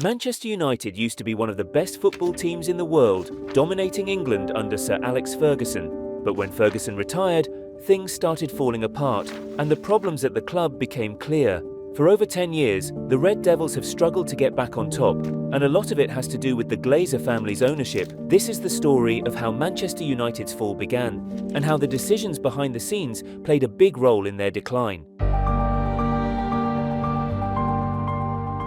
Manchester United used to be one of the best football teams in the world, dominating England under Sir Alex Ferguson. But when Ferguson retired, things started falling apart, and the problems at the club became clear. For over 10 years, the Red Devils have struggled to get back on top, and a lot of it has to do with the Glazer family's ownership. This is the story of how Manchester United's fall began, and how the decisions behind the scenes played a big role in their decline.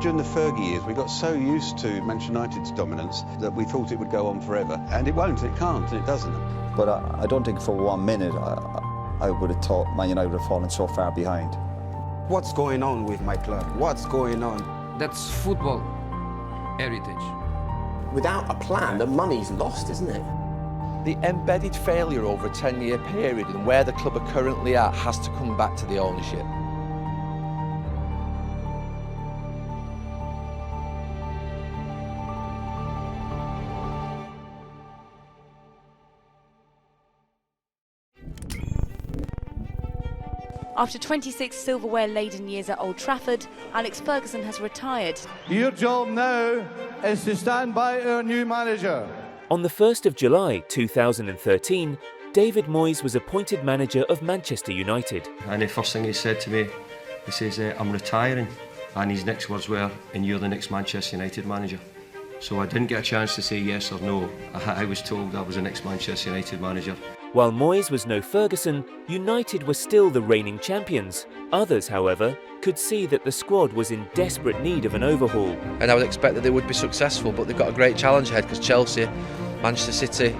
During the Fergie years, we got so used to Manchester United's dominance that we thought it would go on forever. And it won't, it can't, and it doesn't. But I don't think for 1 minute I would have thought Man United would have fallen so far behind. What's going on with my club? What's going on? That's football heritage. Without a plan, the money's lost, isn't it? The embedded failure over a 10-year period and where the club are currently at has to come back to the ownership. After 26 silverware-laden years at Old Trafford, Alex Ferguson has retired. Your job now is to stand by our new manager. On the 1st of July 2013, David Moyes was appointed manager of Manchester United. And the first thing he said to me, he says, I'm retiring. And his next words were, and you're the next Manchester United manager. So I didn't get a chance to say yes or no. I was told I was the next Manchester United manager. While Moyes was no Ferguson, United were still the reigning champions. Others, however, could see that the squad was in desperate need of an overhaul. And I would expect that they would be successful, but they've got a great challenge ahead because Chelsea, Manchester City,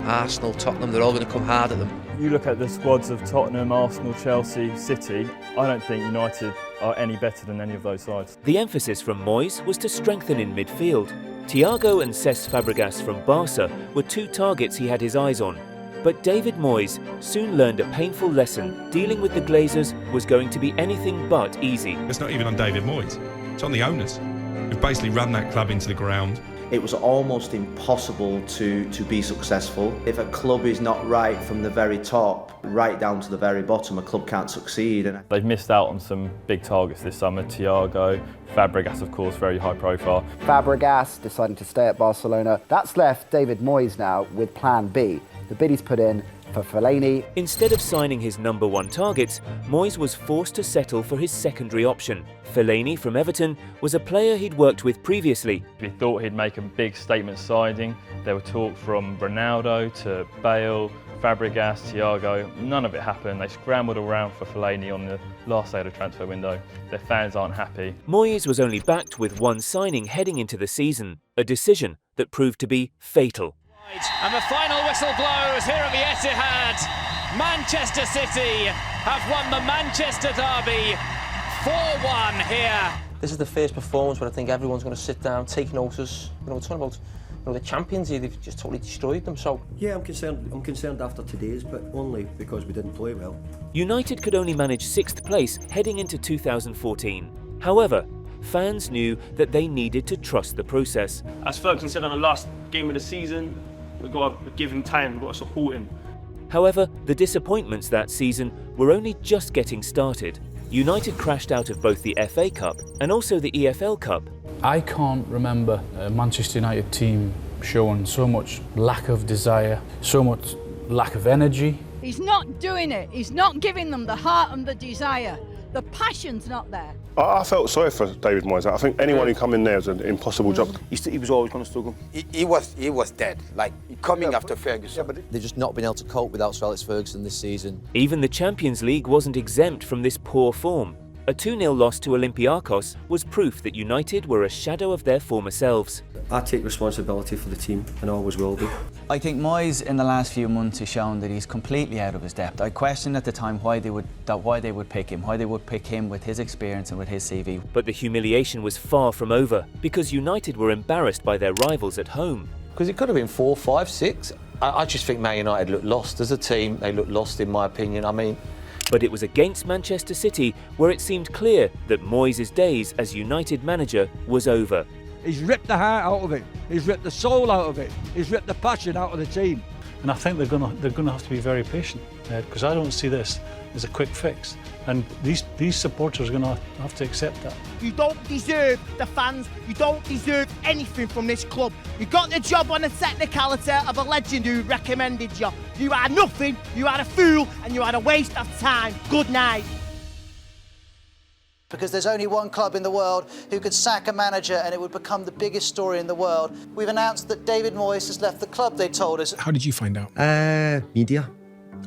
Arsenal, Tottenham, they're all going to come hard at them. You look at the squads of Tottenham, Arsenal, Chelsea, City, I don't think United are any better than any of those sides. The emphasis from Moyes was to strengthen in midfield. Thiago and Cesc Fabregas from Barca were two targets he had his eyes on. But David Moyes soon learned a painful lesson. Dealing with the Glazers was going to be anything but easy. It's not even on David Moyes, it's on the owners, who've basically run that club into the ground. It was almost impossible to be successful. If a club is not right from the very top, right down to the very bottom, a club can't succeed. They've missed out on some big targets this summer. Thiago, Fabregas, of course, very high profile. Fabregas deciding to stay at Barcelona. That's left David Moyes now with plan B. The bid he's put in for Fellaini. Instead of signing his number one targets, Moyes was forced to settle for his secondary option. Fellaini from Everton was a player he'd worked with previously. We thought he'd make a big statement signing. There were talk from Ronaldo to Bale, Fabregas, Thiago. None of it happened. They scrambled around for Fellaini on the last day of the transfer window. Their fans aren't happy. Moyes was only backed with one signing heading into the season, a decision that proved to be fatal. And the final whistle blows here at the Etihad. Manchester City have won the Manchester Derby 4-1 here. This is the first performance where I think everyone's going to sit down, take notice. We're talking about the champions here, they've just totally destroyed them. So yeah, I'm concerned after today's, but only because we didn't play well. United could only manage 6th place heading into 2014. However, fans knew that they needed to trust the process. As Ferguson said on the last game of the season, we've got to give him time, we've got to support him. However, the disappointments that season were only just getting started. United crashed out of both the FA Cup and also the EFL Cup. I can't remember a Manchester United team showing so much lack of desire, so much lack of energy. He's not doing it. He's not giving them the heart and the desire. The passion's not there. I felt sorry for David Moyes. I think anyone who come in there is an impossible job. He was always going to struggle. He was dead, like coming after Ferguson. Yeah, they've just not been able to cope without Sir Alex Ferguson this season. Even the Champions League wasn't exempt from this poor form. A 2-0 loss to Olympiacos was proof that United were a shadow of their former selves. I take responsibility for the team and always will do. I think Moyes in the last few months has shown that he's completely out of his depth. I questioned at the time why they would pick him with his experience and with his CV. But the humiliation was far from over because United were embarrassed by their rivals at home. Because it could have been 4, 5, 6. I just think Man United looked lost as a team. They looked lost in my opinion. But it was against Manchester City where it seemed clear that Moyes' days as United manager was over. He's ripped the heart out of it, he's ripped the soul out of it, he's ripped the passion out of the team. And I think they're gonna have to be very patient, because I don't see this as a quick fix. And these supporters are going to have to accept that. You don't deserve the fans. You don't deserve anything from this club. You got the job on the technicality of a legend who recommended you. You are nothing, you are a fool, and you are a waste of time. Good night. Because there's only one club in the world who could sack a manager and it would become the biggest story in the world. We've announced that David Moyes has left the club, they told us. How did you find out? Media.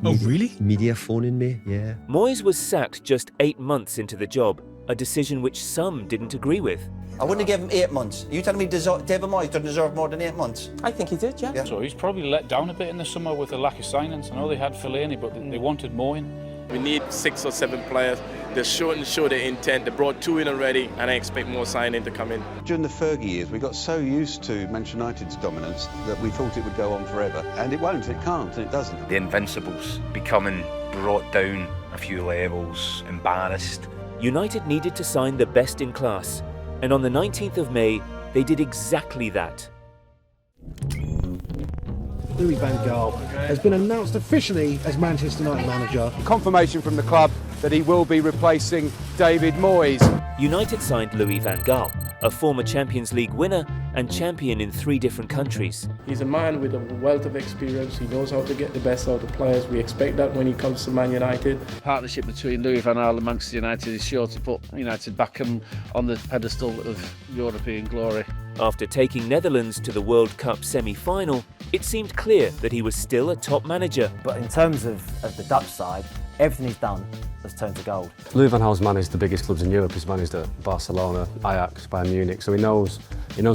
Oh, really? Media phoning me, yeah. Moyes was sacked just 8 months into the job, a decision which some didn't agree with. I wouldn't have given him 8 months. You telling me David Moyes doesn't deserve more than 8 months? I think he did, yeah. So he's probably let down a bit in the summer with the lack of signings. I know they had Fellaini, but they wanted more in. We need 6 or 7 players. They're showing their intent. They brought 2 in already, and I expect more signing to come in. During the Fergie years, we got so used to Manchester United's dominance that we thought it would go on forever. And it won't, it can't, and it doesn't. The Invincibles becoming brought down a few levels, embarrassed. United needed to sign the best in class, and on the 19th of May, they did exactly that. Louis van Gaal has been announced officially as Manchester United manager. Confirmation from the club that he will be replacing David Moyes. United signed Louis van Gaal, a former Champions League winner and champion in 3 different countries. He's a man with a wealth of experience. He knows how to get the best out of players. We expect that when he comes to Man United. Partnership between Louis van Gaal and Manchester United is sure to put United back on the pedestal of European glory. After taking Netherlands to the World Cup semi-final, it seemed clear that he was still a top manager. But in terms of the Dutch side, everything he's done has turned to gold. Louis van Gaal's managed the biggest clubs in Europe. He's managed at Barcelona, Ajax, Bayern Munich, so he knows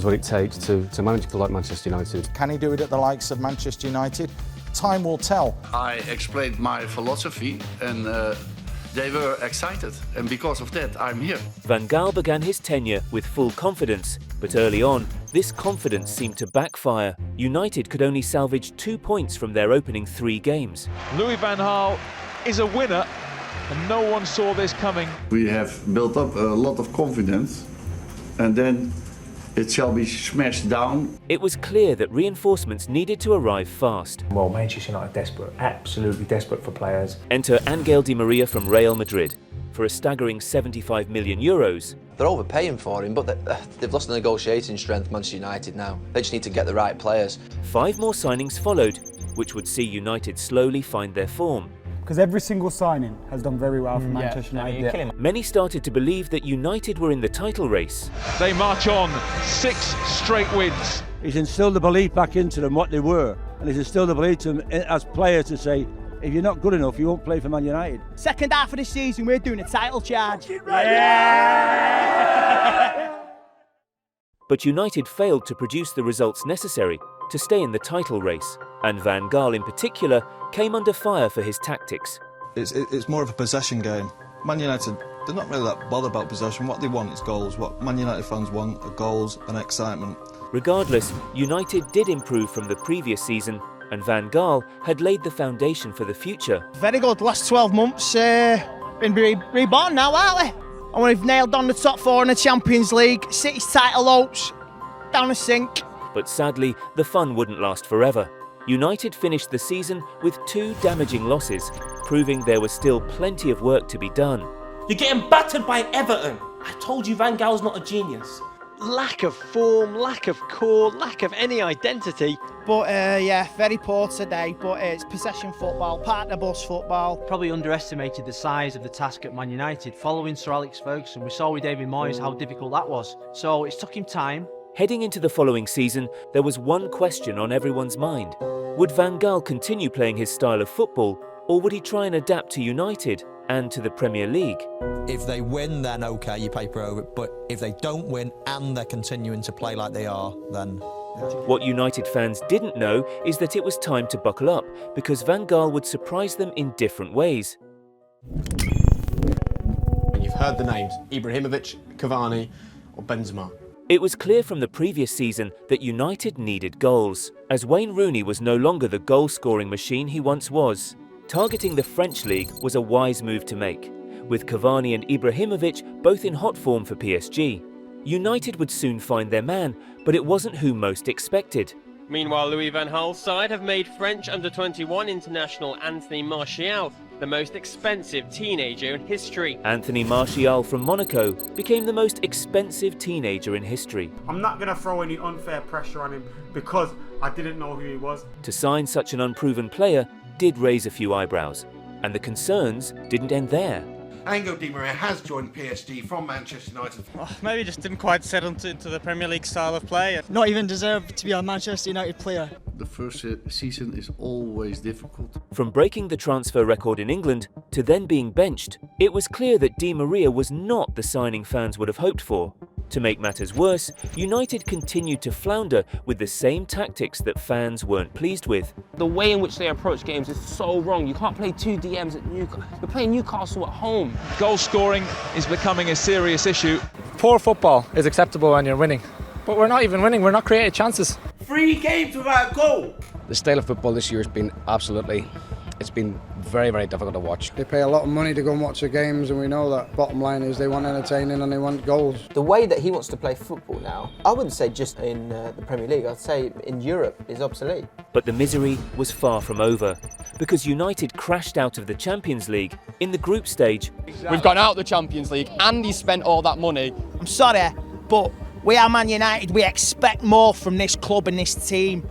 what it takes to manage a club like Manchester United. Can he do it at the likes of Manchester United? Time will tell. I explained my philosophy and they were excited, and because of that I'm here. Van Gaal began his tenure with full confidence, but early on, this confidence seemed to backfire. United could only salvage 2 points from their opening 3 games. Louis van Gaal is a winner, and no one saw this coming. We have built up a lot of confidence, and then it shall be smashed down. It was clear that reinforcements needed to arrive fast. Well, Manchester United desperate, absolutely desperate for players. Enter Angel Di Maria from Real Madrid for a staggering €75 million. They're overpaying for him, but they've lost the negotiating strength, Manchester United now. They just need to get the right players. 5 more signings followed, which would see United slowly find their form. Because every single signing has done very well for Manchester United. Many started to believe that United were in the title race. They march on, 6 straight wins. He's instilled the belief back into them what they were, and he's instilled the belief to them as players to say, if you're not good enough, you won't play for Man United. Second half of the season, we're doing a title charge. But United failed to produce the results necessary to stay in the title race, and Van Gaal in particular came under fire for his tactics. It's more of a possession game. Man United, they're not really that bothered about possession. What they want is goals. What Man United fans want are goals and excitement. Regardless, United did improve from the previous season, and Van Gaal had laid the foundation for the future. Very good. Last 12 months, been reborn now, aren't we? And we've nailed on the top 4 in the Champions League. City's title hopes down the sink. But sadly, the fun wouldn't last forever. United finished the season with 2 damaging losses, proving there was still plenty of work to be done. You're getting battered by Everton. I told you Van Gaal's not a genius. Lack of form, lack of core, lack of any identity. But yeah, very poor today, but it's possession football, partner bus football. Probably underestimated the size of the task at Man United. Following Sir Alex Ferguson, we saw with David Moyes how difficult that was. So it's took him time. Heading into the following season, there was one question on everyone's mind. Would Van Gaal continue playing his style of football, or would he try and adapt to United and to the Premier League? If they win, then okay, you paper over it. But if they don't win and they're continuing to play like they are, then... What United fans didn't know is that it was time to buckle up, because Van Gaal would surprise them in different ways. You've heard the names, Ibrahimovic, Cavani or Benzema. It was clear from the previous season that United needed goals, as Wayne Rooney was no longer the goal-scoring machine he once was. Targeting the French league was a wise move to make, with Cavani and Ibrahimovic both in hot form for PSG. United would soon find their man, but it wasn't who most expected. Meanwhile, Louis van Gaal's side have made French under-21 international Anthony Martial the most expensive teenager in history. Anthony Martial from Monaco became the most expensive teenager in history. I'm not going to throw any unfair pressure on him because I didn't know who he was. To sign such an unproven player did raise a few eyebrows, and the concerns didn't end there. Angel Di Maria has joined PSG from Manchester United. Maybe just didn't quite settle into the Premier League style of play. Not even deserved to be a Manchester United player. The first season is always difficult. From breaking the transfer record in England to then being benched, it was clear that Di Maria was not the signing fans would have hoped for. To make matters worse, United continued to flounder with the same tactics that fans weren't pleased with. The way in which they approach games is so wrong. You can't play two DMs at Newcastle. You're playing Newcastle at home. Goal scoring is becoming a serious issue. Poor football is acceptable when you're winning, but we're not even winning. We're not creating chances. 3 games without a goal. The style of football this year has been it's been very, very difficult to watch. They pay a lot of money to go and watch the games, and we know that bottom line is they want entertaining and they want goals. The way that he wants to play football now, I wouldn't say just in the Premier League, I'd say in Europe, is obsolete. But the misery was far from over, because United crashed out of the Champions League in the group stage. We've gone out of the Champions League and he spent all that money. I'm sorry, but we are Man United. We expect more from this club and this team.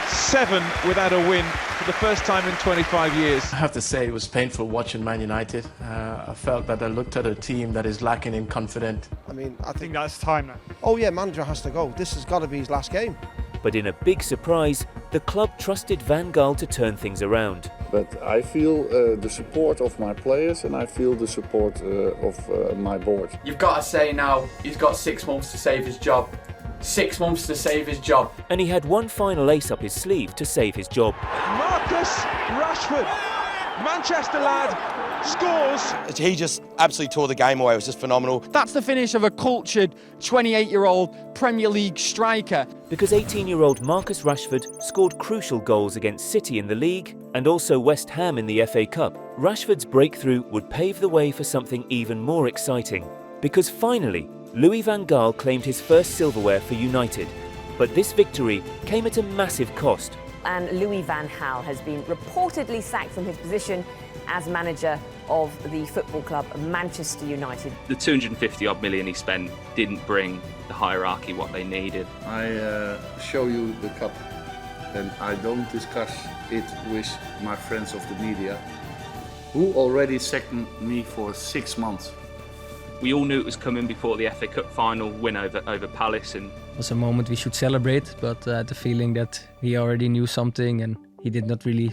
7 without a win for the first time in 25 years. I have to say it was painful watching Man United. I felt that I looked at a team that is lacking in confidence. I think that's time now. Oh yeah, manager has to go. This has got to be his last game. But in a big surprise, the club trusted Van Gaal to turn things around. But I feel the support of my players and I feel the support of my board. You've got to say now, he's got 6 months to save his job. 6 months to save his job. And he had one final ace up his sleeve to save his job. Marcus Rashford, Manchester lad, scores. He just absolutely tore the game away. It was just phenomenal. That's the finish of a cultured 28-year-old Premier League striker. Because 18-year-old Marcus Rashford scored crucial goals against City in the league and also West Ham in the FA Cup, Rashford's breakthrough would pave the way for something even more exciting. Because finally, Louis van Gaal claimed his first silverware for United. But this victory came at a massive cost. And Louis van Gaal has been reportedly sacked from his position as manager of the football club Manchester United. The 250-odd million he spent didn't bring the hierarchy what they needed. I show you the cup and I don't discuss it with my friends of the media who already sacked me for 6 months. We all knew it was coming before the FA Cup final win over Palace. And it was a moment we should celebrate, but the feeling that he already knew something and he did not really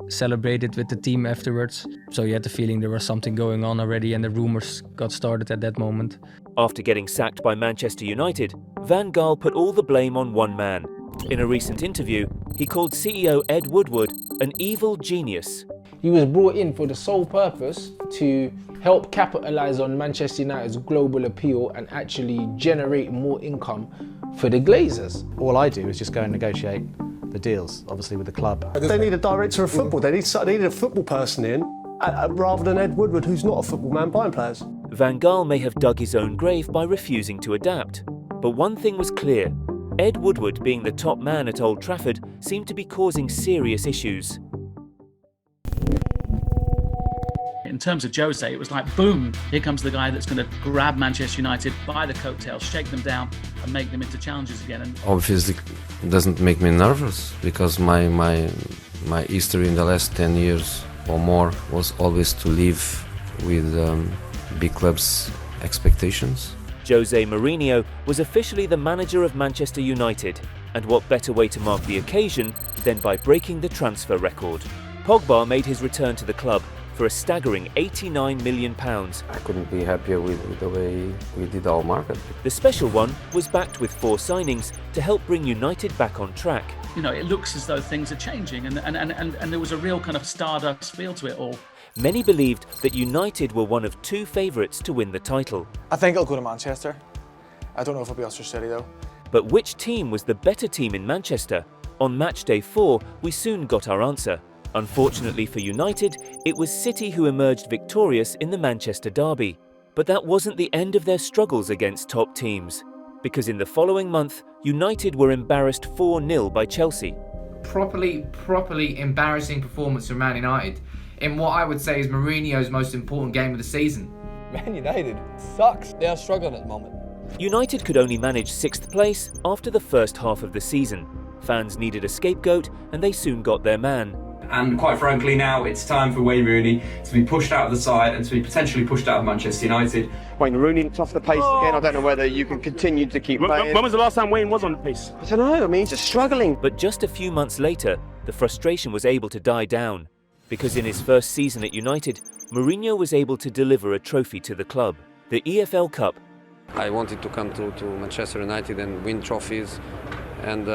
celebrate it with the team afterwards. So you had the feeling there was something going on already and the rumours got started at that moment. After getting sacked by Manchester United, Van Gaal put all the blame on one man. In a recent interview, he called CEO Ed Woodward an evil genius. He was brought in for the sole purpose to help capitalise on Manchester United's global appeal and actually generate more income for the Glazers. All I do is just go and negotiate the deals, obviously with the club. They need a director of football. They needed a football person in, rather than Ed Woodward, who's not a football man buying players. Van Gaal may have dug his own grave by refusing to adapt. But one thing was clear. Ed Woodward, being the top man at Old Trafford, seemed to be causing serious issues. In terms of Jose, it was like, boom, here comes the guy that's going to grab Manchester United by the coattails, shake them down and make them into challengers again. And obviously, it doesn't make me nervous because my history in the last 10 years or more was always to live with big clubs' expectations. Jose Mourinho was officially the manager of Manchester United, and what better way to mark the occasion than by breaking the transfer record. Pogba made his return to the club for a staggering £89 million. I couldn't be happier with the way we did our market. The special one was backed with 4 signings to help bring United back on track. You know, it looks as though things are changing and there was a real kind of Stardust feel to it all. Many believed that United were one of 2 favourites to win the title. I think it'll go to Manchester. I don't know if it'll be Ulster City though. But which team was the better team in Manchester? On match day 4, we soon got our answer. Unfortunately for United, it was City who emerged victorious in the Manchester derby. But that wasn't the end of their struggles against top teams. because in the following month, United were embarrassed 4-0 by Chelsea. Properly embarrassing performance from Man United in what I would say is Mourinho's most important game of the season. Man United sucks. They are struggling at the moment. United could only manage 6th place after the first half of the season. Fans needed a scapegoat and they soon got their man. And quite frankly now it's time for Wayne Rooney to be pushed out of the side and to be potentially pushed out of Manchester United. Wayne Rooney looks off the pace again. I don't know whether you can continue to keep playing. When was the last time Wayne was on the pace? I don't know, I mean, he's just struggling. But just a few months later, the frustration was able to die down. Because in his first season at United, Mourinho was able to deliver a trophy to the club, the EFL Cup. I wanted to come to Manchester United and win trophies, and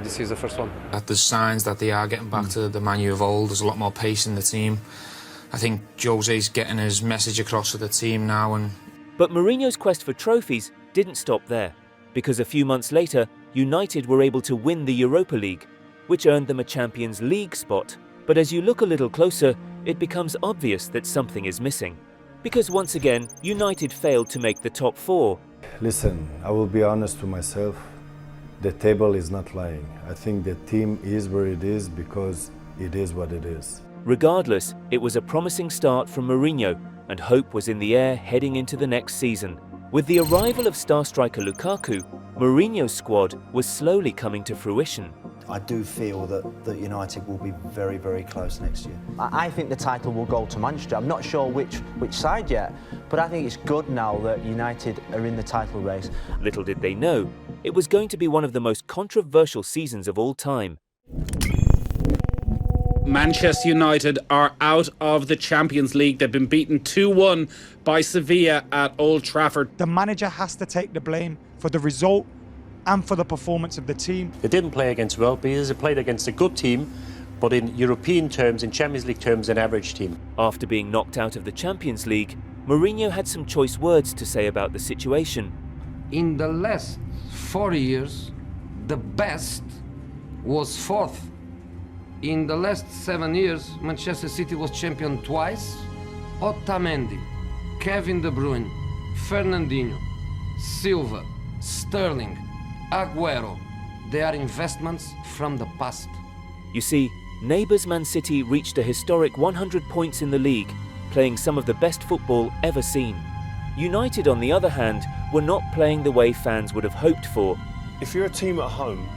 this is the first one. There's signs that they are getting back to the Man U of old. There's a lot more pace in the team. I think Jose's getting his message across to the team now. But Mourinho's quest for trophies didn't stop there, because a few months later, United were able to win the Europa League, which earned them a Champions League spot. But as you look a little closer, it becomes obvious that something is missing. Because once again, United failed to make the top 4. Listen, I will be honest with myself. The table is not lying. I think the team is where it is because it is what it is. Regardless, it was a promising start from Mourinho, and hope was in the air heading into the next season. With the arrival of star striker Lukaku, Mourinho's squad was slowly coming to fruition. I do feel that United will be very, very close next year. I think the title will go to Manchester. I'm not sure which side yet, but I think it's good now that United are in the title race. Little did they know, it was going to be one of the most controversial seasons of all time. Manchester United are out of the Champions League. They've been beaten 2-1 by Sevilla at Old Trafford. The manager has to take the blame for the result and for the performance of the team. They didn't play against well, because they played against a good team, but in European terms, in Champions League terms, an average team. After being knocked out of the Champions League, Mourinho had some choice words to say about the situation. In the last 4 years, the best was 4th. In the last 7 years, Manchester City was champion twice. Otamendi, Kevin De Bruyne, Fernandinho, Silva, Sterling, Aguero. They are investments from the past. You see, neighbours Man City reached a historic 100 points in the league, playing some of the best football ever seen. United, on the other hand, were not playing the way fans would have hoped for. If you're a team at home,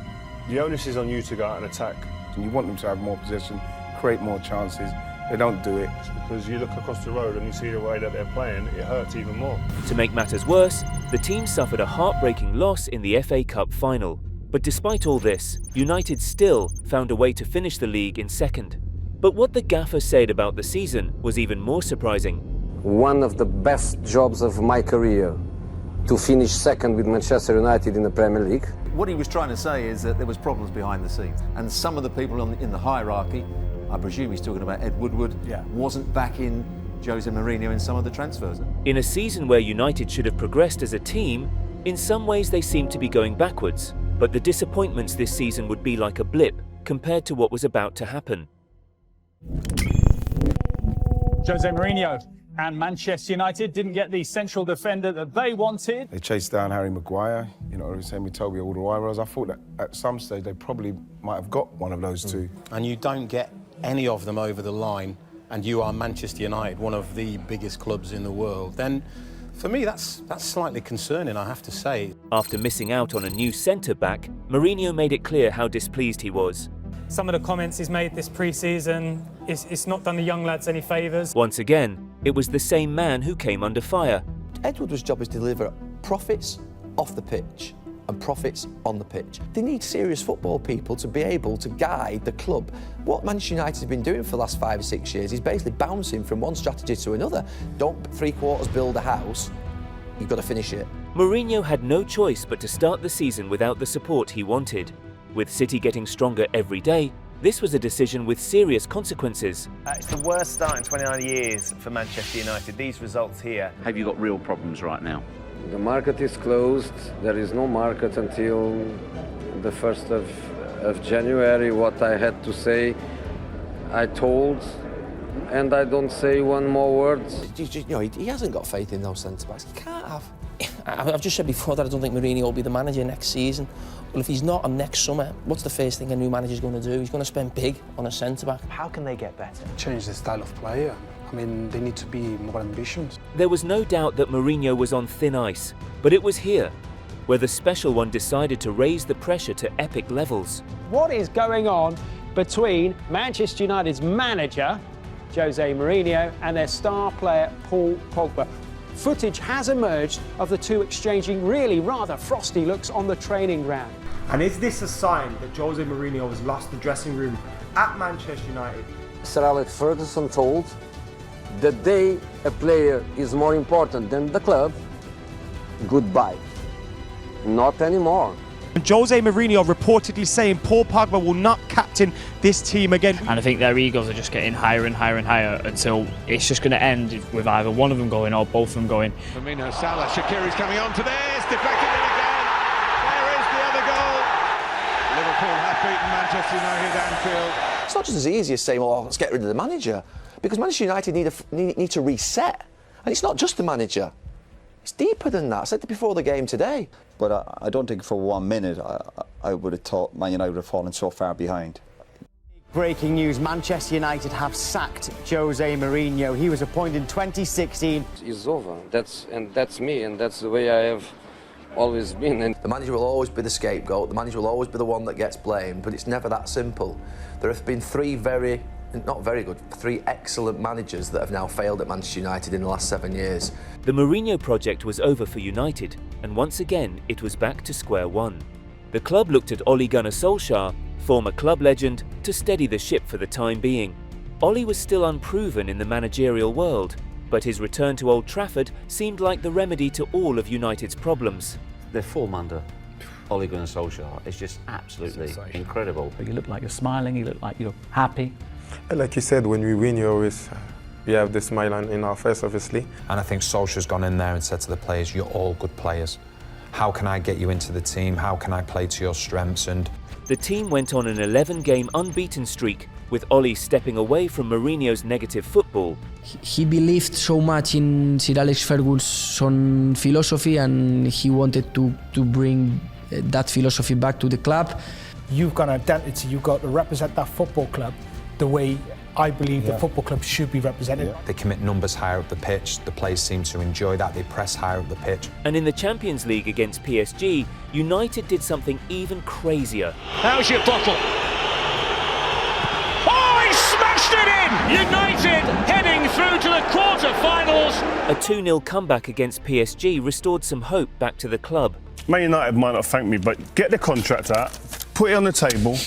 the onus is on you to go out and attack. And you want them to have more possession, create more chances. They don't do it. Because you look across the road and you see the way that they're playing, it hurts even more. To make matters worse, the team suffered a heartbreaking loss in the FA Cup final. But despite all this, United still found a way to finish the league in 2nd. But what the gaffer said about the season was even more surprising. One of the best jobs of my career, to finish 2nd with Manchester United in the Premier League. What he was trying to say is that there was problems behind the scenes, and some of the people in the hierarchy, I presume he's talking about Ed Woodward, wasn't backing Jose Mourinho in some of the transfers. In a season where United should have progressed as a team, in some ways they seemed to be going backwards, but the disappointments this season would be like a blip compared to what was about to happen. Jose Mourinho and Manchester United didn't get the central defender that they wanted. They chased down Harry Maguire, you know, Semi Toby Alderweireld. I thought that at some stage they probably might have got one of those two. And you don't get any of them over the line, and you are Manchester United, one of the biggest clubs in the world, then for me that's slightly concerning, I have to say. After missing out on a new centre-back, Mourinho made it clear how displeased he was. Some of the comments he's made this pre-season, it's not done the young lads any favours. Once again, it was the same man who came under fire. Ed Woodward's job is to deliver profits off the pitch and profits on the pitch. They need serious football people to be able to guide the club. What Manchester United have been doing for the last 5 or 6 years is basically bouncing from one strategy to another. Don't 3/4 build a house, you've got to finish it. Mourinho had no choice but to start the season without the support he wanted. With City getting stronger every day, this was a decision with serious consequences. It's the worst start in 29 years for Manchester United. These results here. Have you got real problems right now? The market is closed. There is no market until the 1st of January. What I had to say, I told, and I don't say one more word. You know, he hasn't got faith in those centre-backs. He can't have I've just said before that I don't think Mourinho will be the manager next season. Well, if he's not, and next summer, what's the first thing a new manager's going to do? He's going to spend big on a centre-back. How can they get better? Change the style of play. I mean, they need to be more ambitious. There was no doubt that Mourinho was on thin ice, but it was here where the special one decided to raise the pressure to epic levels. What is going on between Manchester United's manager, Jose Mourinho, and their star player, Paul Pogba? Footage has emerged of the two exchanging really rather frosty looks on the training ground. And is this a sign that Jose Mourinho has lost the dressing room at Manchester United? Sir Alex Ferguson told the day a player is more important than the club, goodbye. Not anymore. Jose Mourinho reportedly saying Paul Pogba will not captain this team again. And I think their egos are just getting higher and higher and higher until it's just going to end with either one of them going or both of them going. Firmino, Salah, Shaqiri's coming on to this, deflected in again. There is the other goal. Liverpool have beaten Manchester United at Anfield. It's not just as easy as saying, well, let's get rid of the manager, because Manchester United need to reset. And it's not just the manager. It's deeper than that. I said it before the game today. But I don't think for 1 minute I would have thought Man United would have fallen so far behind. Breaking news, Manchester United have sacked Jose Mourinho. He was appointed in 2016. It's over. That's me, and that's the way I have always been. And the manager will always be the scapegoat. The manager will always be the one that gets blamed, but it's never that simple. There have been three excellent managers that have now failed at Manchester United in the last 7 years. The Mourinho project was over for United, and once again it was back to square one. The club looked at Ole Gunnar Solskjaer, former club legend, to steady the ship for the time being. Ole was still unproven in the managerial world, but his return to Old Trafford seemed like the remedy to all of United's problems. Their form under Ole Gunnar Solskjaer is just absolutely incredible. You look like you're smiling, you look like you're happy. Like you said, when we win, we have the smile in our face, obviously. And I think Solskjaer's gone in there and said to the players, you're all good players. How can I get you into the team? How can I play to your strengths? And the team went on an 11-game unbeaten streak, with Ole stepping away from Mourinho's negative football. He believed so much in Sir Alex Ferguson's philosophy, and he wanted to bring that philosophy back to the club. You've got an identity, you've got to represent that football club the way I believe the football club should be represented. They commit numbers higher up the pitch, the players seem to enjoy that, they press higher up the pitch. And in the Champions League against PSG, United did something even crazier. How's your bottle? Oh, he smashed it in! United heading through to the quarter-finals. A 2-0 comeback against PSG restored some hope back to the club. Man United might not thank me, but get the contract out, put it on the table.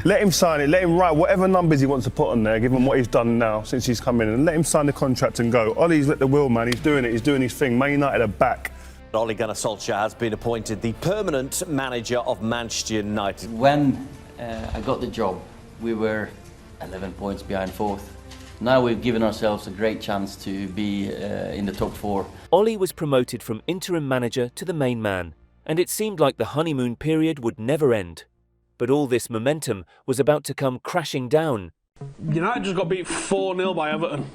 Let him sign it, let him write whatever numbers he wants to put on there, give him what he's done now since he's come in, and let him sign the contract and go. Ollie's let the wheel, man, he's doing it, he's doing his thing. Man United are back. Ole Gunnar Solskjaer has been appointed the permanent manager of Manchester United. When I got the job, we were 11 points behind fourth. Now we've given ourselves a great chance to be in the top four. Ole was promoted from interim manager to the main man, and it seemed like the honeymoon period would never end. But all this momentum was about to come crashing down. United just got beat 4-0 by Everton.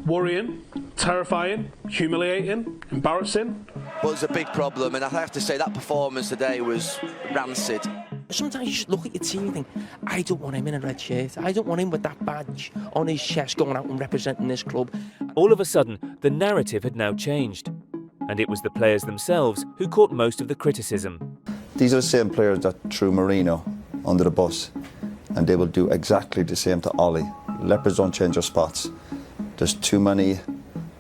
Worrying, terrifying, humiliating, embarrassing. Well, it's a big problem, and I have to say that performance today was rancid. Sometimes you just look at your team and think, I don't want him in a red shirt. I don't want him with that badge on his chest going out and representing this club. All of a sudden, the narrative had now changed. And it was the players themselves who caught most of the criticism. These are the same players that threw Mourinho under the bus, and they will do exactly the same to Ole. Leopards don't change their spots. There's too many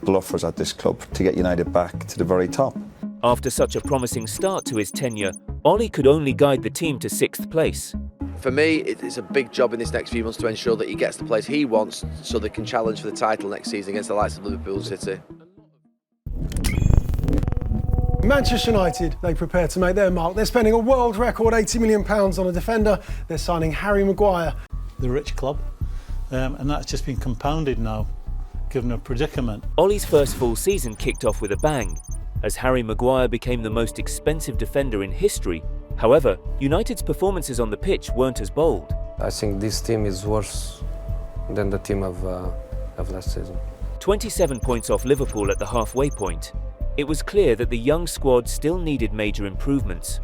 bluffers at this club to get United back to the very top. After such a promising start to his tenure, Ole could only guide the team to 6th place. For me, it's a big job in this next few months to ensure that he gets the place he wants so they can challenge for the title next season against the likes of Liverpool City. Manchester United, they prepare to make their mark. They're spending a world record £80 million on a defender. They're signing Harry Maguire. The rich club, and that's just been compounded now, given a predicament. Ole's first full season kicked off with a bang, as Harry Maguire became the most expensive defender in history. However, United's performances on the pitch weren't as bold. I think this team is worse than the team of last season. 27 points off Liverpool at the halfway point. it was clear that the young squad still needed major improvements.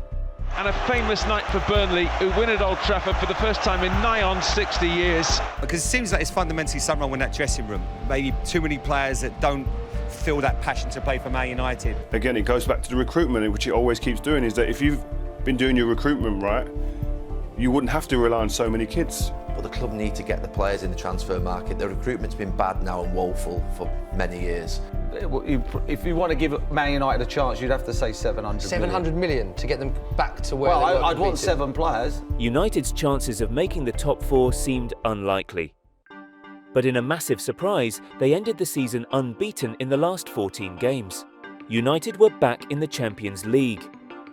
And a famous night for Burnley, who win at Old Trafford for the first time in nigh on 60 years. Because it seems like it's fundamentally something wrong in that dressing room. Maybe too many players that don't feel that passion to play for Man United. Again, it goes back to the recruitment, which it always keeps doing, is that if you've been doing your recruitment right, you wouldn't have to rely on so many kids. But the club need to get the players in the transfer market. The recruitment's been bad now and woeful for many years. If you want to give Man United a chance, you'd have to say 700 700 million to get them back to where they were I'd want competing. 7 players. United's chances of making the top 4 seemed unlikely. But in a massive surprise, they ended the season unbeaten in the last 14 games. United were back in the Champions League,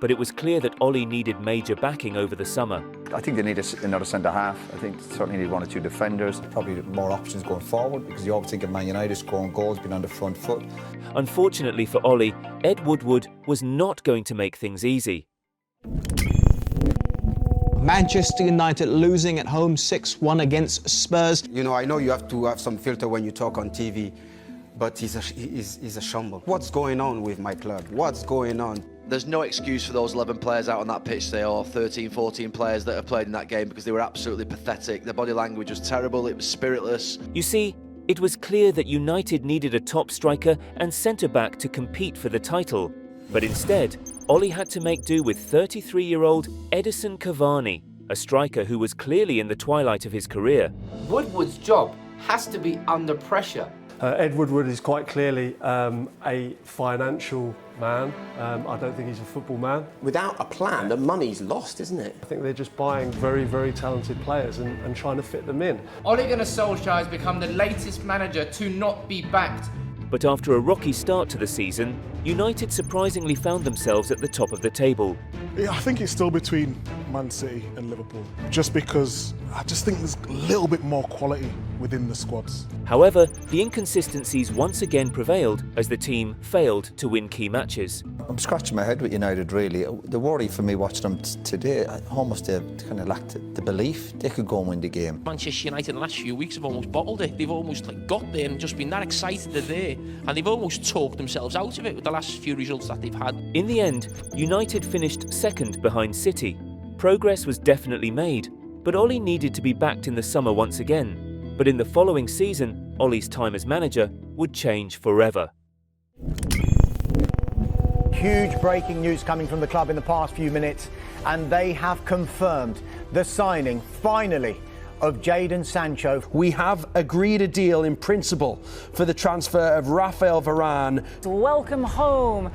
but it was clear that Ollie needed major backing over the summer. I think they need another centre-half. I think certainly need 1 or 2 defenders. Probably more options going forward, because you always think of Man United scoring goals, being on the front foot. Unfortunately for Ollie, Ed Woodward was not going to make things easy. Manchester United losing at home 6-1 against Spurs. You know, I know you have to have some filter when you talk on TV, but he's a shambles. What's going on with my club? What's going on? There's no excuse for those 11 players out on that pitch today, or 13, 14 players that have played in that game, because they were absolutely pathetic. Their body language was terrible, it was spiritless. You see, it was clear that United needed a top striker and centre-back to compete for the title. But instead, Ollie had to make do with 33-year-old Edison Cavani, a striker who was clearly in the twilight of his career. Woodward's job has to be under pressure. Ed Woodward is quite clearly a financial man. I don't think he's a football man. Without a plan, the money's lost, isn't it? I think they're just buying very, very talented players and trying to fit them in. Ole Gunnar Solskjaer has become the latest manager to not be backed. But after a rocky start to the season, United surprisingly found themselves at the top of the table. Yeah, I think it's still between Man City and Liverpool, just because I just think there's a little bit more quality within the squads. However, the inconsistencies once again prevailed as the team failed to win key matches. I'm scratching my head with United, really. The worry for me watching them today, almost they kind of lacked the belief they could go and win the game. Manchester United in the last few weeks have almost bottled it. They've almost got there and just been that excited they're there, and they've almost talked themselves out of it with the last few results that they've had. In the end, United finished second behind City. Progress was definitely made, but Ollie needed to be backed in the summer once again. But in the following season, Ollie's time as manager would change forever. Huge breaking news coming from the club in the past few minutes, and they have confirmed the signing, finally, of Jadon Sancho. We have agreed a deal in principle for the transfer of Rafael Varane. Welcome home,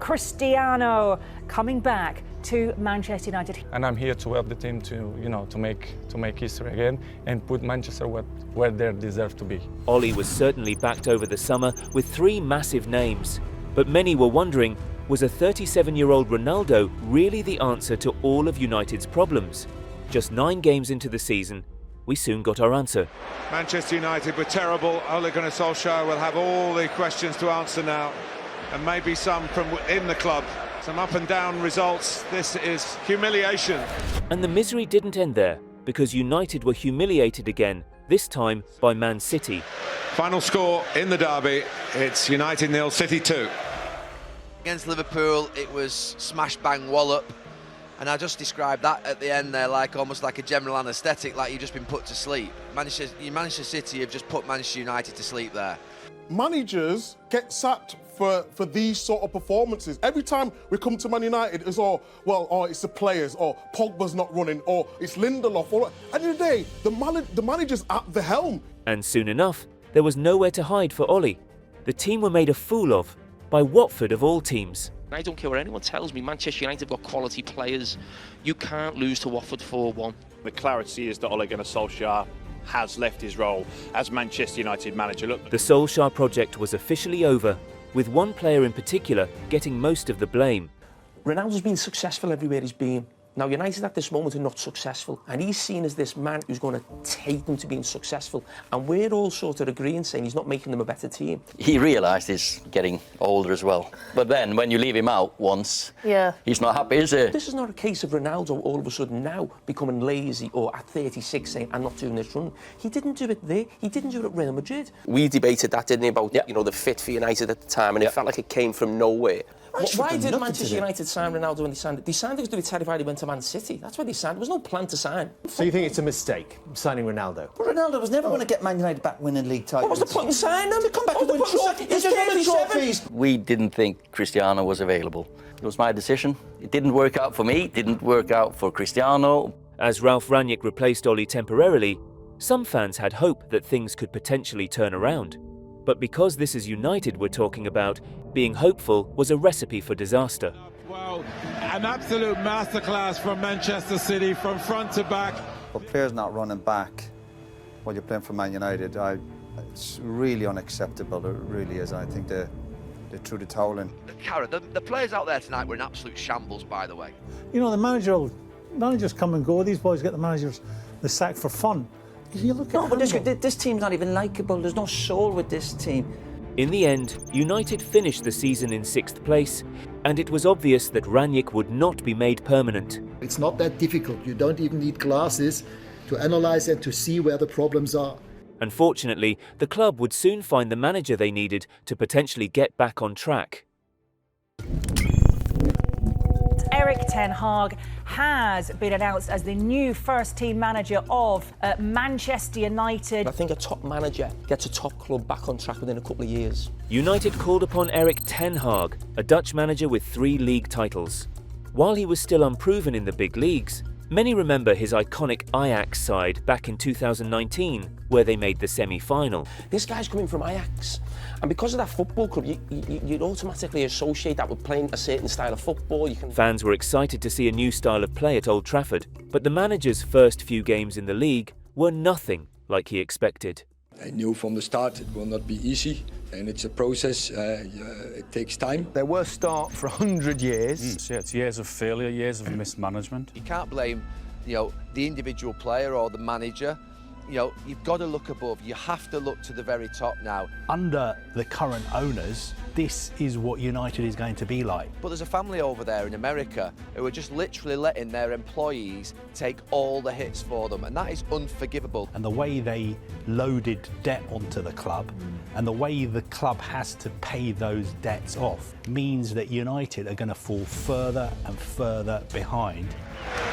Cristiano, coming back to Manchester United. And I'm here to help the team to make history again and put Manchester where they deserve to be. Ollie was certainly backed over the summer with 3 massive names, but many were wondering, was a 37-year-old Ronaldo really the answer to all of United's problems? Just 9 games into the season, we soon got our answer. Manchester United were terrible. Ole Gunnar Solskjaer will have all the questions to answer now, and maybe some from within the club. Some up and down results. This is humiliation. And the misery didn't end there, because United were humiliated again, this time by Man City. Final score in the derby, it's United 0, City 2. Against Liverpool, it was smash bang wallop, and I just described that at the end there like almost like a general anaesthetic, like you've just been put to sleep. Manchester City have just put Manchester United to sleep there. Managers get sacked for these sort of performances. Every time we come to Man United, it's it's the players, or Pogba's not running, or it's Lindelof. Or at the end of the day, the manager's at the helm. And soon enough, there was nowhere to hide for Ollie. The team were made a fool of by Watford of all teams. I don't care what anyone tells me, Manchester United have got quality players. You can't lose to Watford 4-1. The clarity is that Ole Gunnar Solskjaer has left his role as Manchester United manager. Look, the Solskjaer project was officially over, with one player in particular getting most of the blame. Ronaldo's been successful everywhere he's been. Now, United at this moment are not successful, and he's seen as this man who's going to take them to being successful. And we're all sort of agreeing, saying he's not making them a better team. He realised he's getting older as well. But then, when you leave him out once, he's not happy, is he? This is not a case of Ronaldo all of a sudden now becoming lazy or at 36 saying, I'm not doing this run. He didn't do it there. He didn't do it at Real Madrid. We debated that, didn't we, about you know, the fit for United at the time, and it felt like it came from nowhere. Why did Manchester United sign Ronaldo when they signed it? They signed it because they were terrified he went to Man City. That's why they signed. There was no plan to sign. So you think it's a mistake, signing Ronaldo? But Ronaldo was never going to get Man United back winning league titles. What was the point in signing him? Come back and win trophies. We didn't think Cristiano was available. It was my decision. It didn't work out for me. It didn't work out for Cristiano. As Ralf Rangnick replaced Oli temporarily, some fans had hope that things could potentially turn around. But because this is United we're talking about, being hopeful was a recipe for disaster. Well, an absolute masterclass from Manchester City from front to back. But players not running back while you're playing for Man United, it's really unacceptable. It really is. I think they threw the towel in. Karen, the players out there tonight were in absolute shambles, by the way. You know, managers come and go. These boys get the sack for fun. You look at but this team's not even likeable. There's no soul with this team. In the end, United finished the season in 6th place, and it was obvious that Rangnick would not be made permanent. It's not that difficult. You don't even need glasses to analyse and to see where the problems are. Unfortunately, the club would soon find the manager they needed to potentially get back on track. Erik ten Hag has been announced as the new first-team manager of Manchester United. I think a top manager gets a top club back on track within a couple of years. United called upon Erik ten Hag, a Dutch manager with 3 league titles. While he was still unproven in the big leagues, many remember his iconic Ajax side back in 2019, where they made the semi-final. This guy's coming from Ajax, and because of that football club, you'd automatically associate that with playing a certain style of football. Fans were excited to see a new style of play at Old Trafford, but the manager's first few games in the league were nothing like he expected. I knew from the start it will not be easy, and it's a process. It takes time. Their worst start for 100 years. Yeah, it's years of failure, years of mismanagement. You can't blame, the individual player or the manager. You've got to look above. You have to look to the very top now. Under the current owners, this is what United is going to be like. But there's a family over there in America who are just literally letting their employees take all the hits for them, and that is unforgivable. And the way they loaded debt onto the club and the way the club has to pay those debts off means that United are going to fall further and further behind.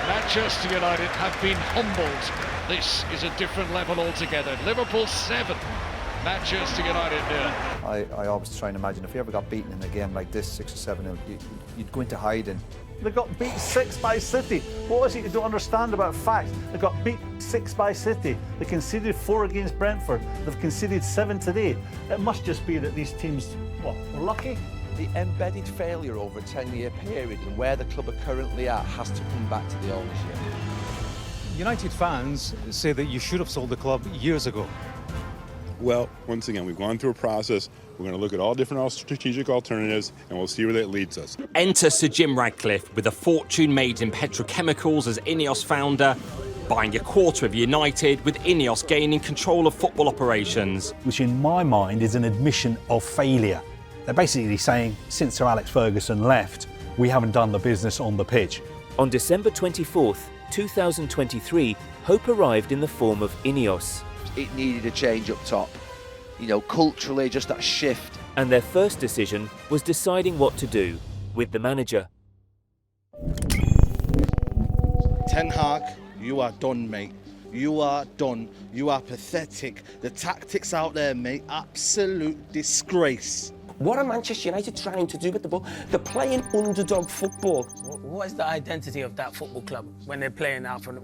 Manchester United have been humbled. This is a different level altogether. Liverpool 7, Manchester United 0. I always try and imagine if you ever got beaten in a game like this, 6 or 7-0, you'd go into hiding. They got beat 6 by City. What is it you don't understand about facts? They got beat 6 by City. They conceded 4 against Brentford. They've conceded 7 today. It must just be that these teams, were lucky? The embedded failure over a 10-year period and where the club are currently at has to come back to the ownership. United fans say that you should have sold the club years ago. Well, once again, we've gone through a process. We're going to look at all different strategic alternatives, and we'll see where that leads us. Enter Sir Jim Ratcliffe with a fortune made in petrochemicals as Ineos founder, buying a quarter of United, with Ineos gaining control of football operations. Which in my mind is an admission of failure. They're basically saying, since Sir Alex Ferguson left, we haven't done the business on the pitch. On December 24th, 2023, hope arrived in the form of Ineos. It needed a change up top. Culturally, just that shift. And their first decision was deciding what to do with the manager. Ten Hag, you are done, mate. You are done. You are pathetic. The tactics out there, mate, absolute disgrace. What are Manchester United trying to do with the ball? They're playing underdog football. What is the identity of that football club when they're playing out front?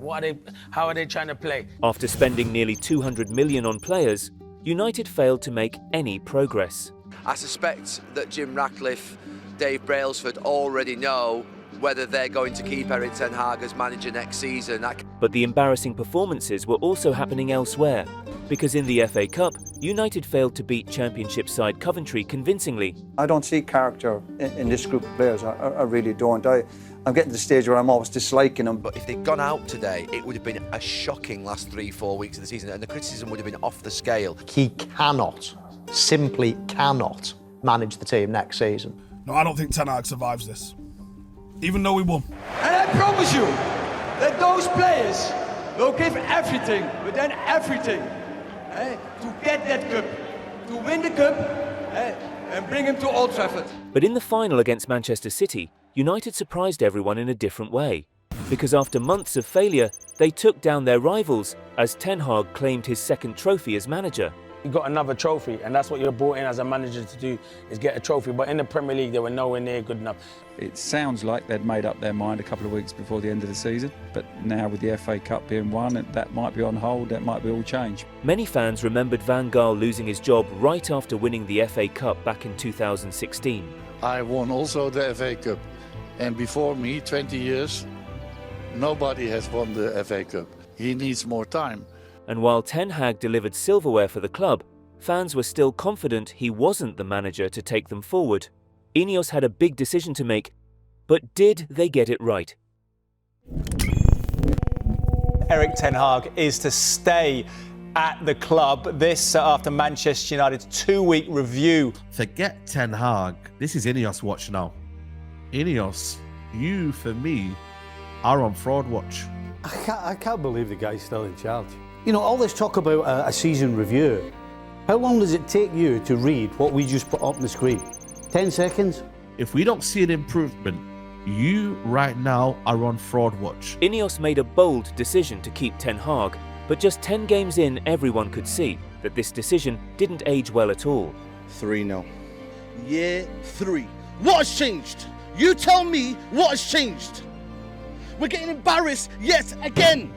How are they trying to play? After spending nearly 200 million on players, United failed to make any progress. I suspect that Jim Ratcliffe, Dave Brailsford already know whether they're going to keep Erik ten Hag as manager next season. But the embarrassing performances were also happening elsewhere, because in the FA Cup, United failed to beat Championship side Coventry convincingly. I don't see character in this group of players. I really don't. I'm getting to the stage where I'm almost disliking him. But if they'd gone out today, it would have been a shocking last 3-4 weeks of the season, and the criticism would have been off the scale. He cannot, simply cannot, manage the team next season. No, I don't think Ten Hag survives this, even though we won. And I promise you that those players will give everything, but then everything, to get that cup, to win the cup, and bring him to Old Trafford. But in the final against Manchester City, United surprised everyone in a different way. Because after months of failure, they took down their rivals as Ten Hag claimed his second trophy as manager. You got another trophy, and that's what you're brought in as a manager to do, is get a trophy. But in the Premier League, they were nowhere near good enough. It sounds like they'd made up their mind a couple of weeks before the end of the season, but now with the FA Cup being won, that might be on hold, that might be all changed. Many fans remembered Van Gaal losing his job right after winning the FA Cup back in 2016. I won also the FA Cup, and before me, 20 years, nobody has won the FA Cup. He needs more time. And while Ten Hag delivered silverware for the club, fans were still confident he wasn't the manager to take them forward. Ineos had a big decision to make, but did they get it right? Erik Ten Hag is to stay at the club. This after Manchester United's 2-week review. Forget Ten Hag. This is Ineos watch now. Ineos, you, for me, are on fraud watch. I can't believe the guy's still in charge. You know, all this talk about a season review, how long does it take you to read what we just put up on the screen? 10 seconds? If we don't see an improvement, you right now are on fraud watch. Ineos made a bold decision to keep Ten Hag, but just 10 games in, everyone could see that this decision didn't age well at all. 3-0. Year 3. What has changed? You tell me what has changed. We're getting embarrassed yet again.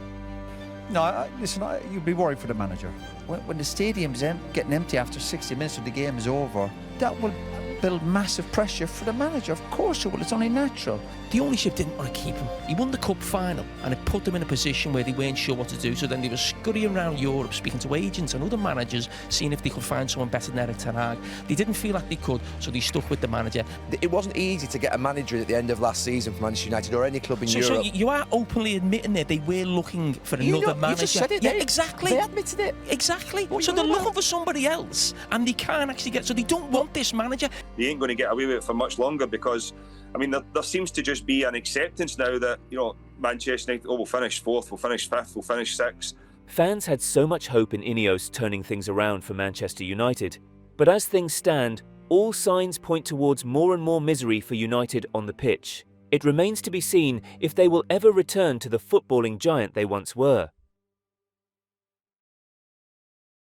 No, listen, you'd be worried for the manager. When the stadium's getting empty after 60 minutes of the game is over, that will build massive pressure for the manager. Of course it will, it's only natural. The ownership didn't want to keep him. He won the cup final and it put them in a position where they weren't sure what to do, so then they were scurrying around Europe speaking to agents and other managers, seeing if they could find someone better than Erik Ten Hag. They didn't feel like they could, so they stuck with the manager. It wasn't easy to get a manager at the end of last season for Manchester United or any club in Europe. So you are openly admitting that they were looking for another manager. You just said it, yeah, exactly. They admitted it. Exactly. So they're looking for somebody else and they can't actually get, so they don't want this manager. They ain't going to get away with it for much longer because, I mean, there seems to just be an acceptance now that, you know, Manchester United, we'll finish 4th, we'll finish 5th, we'll finish 6th. Fans had so much hope in Ineos turning things around for Manchester United. But as things stand, all signs point towards more and more misery for United on the pitch. It remains to be seen if they will ever return to the footballing giant they once were.